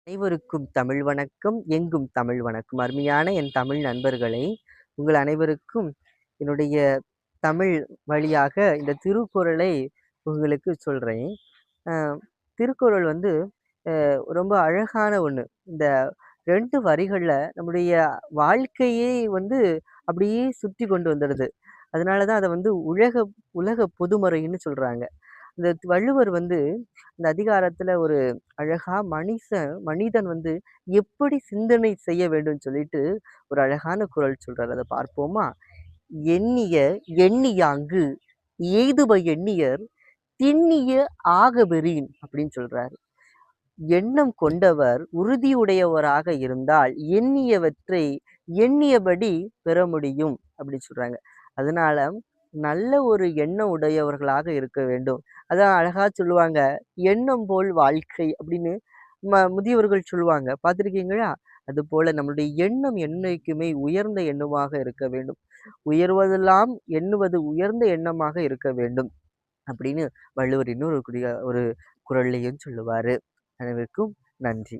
அனைவருக்கும் தமிழ் வணக்கம். எங்கும் தமிழ் வணக்கம். அருமையான என் தமிழ் நண்பர்களே, உங்கள் அனைவருக்கும் என்னுடைய தமிழ் வழியாக இந்த திருக்குறளை உங்களுக்கு சொல்றேன். அ திருக்குறள் வந்து ரொம்ப அழகான ஒண்ணு. இந்த 2 வரிகள்ல நம்முடைய வாழ்க்கையே வந்து அப்படியே சுத்தி கொண்டு வந்துடுது. அதனால தான் அத வந்து உலக பொதுமறைன்னு சொல்றாங்க. இந்த வள்ளுவர் வந்து இந்த அதிகாரத்துல ஒரு அழகா மனிதன் வந்து எப்படி சிந்தனை செய்ய வேண்டும்னு சொல்லிட்டு ஒரு அழகான குறள் சொல்றாரு. அத பார்ப்போமா? "எண்ணிய எண்ணியாங்கு எய்துப எண்ணியர் திண்ணிய ஆகபெறின்" அப்படின்னு சொல்றாரு. எண்ணம் கொண்டவர் உறுதியுடையவராக இருந்தால் எண்ணியவற்றை எண்ணியபடி பெற முடியும் அப்படி சொல்றாங்க. அதனால நல்ல ஒரு எண்ணம் உடையவர்களாக இருக்க வேண்டும். அதான் அழகா சொல்லுவாங்க, "எண்ணம் போல் வாழ்க்கை" அப்படின்னு முதியவர்கள் சொல்லுவாங்க. பார்த்துருக்கீங்களா? அதுபோல நம்மளுடைய எண்ணம் என்னைக்குமே உயர்ந்த எண்ணமாக இருக்க வேண்டும். உயர்வதெல்லாம் எண்ணுவது உயர்ந்த எண்ணமாக இருக்க வேண்டும். அப்படின்னு வள்ளுவர் இன்னொரு ஒரு குறள்லயும் சொல்லுவாரு. அனைவருக்கும் நன்றி.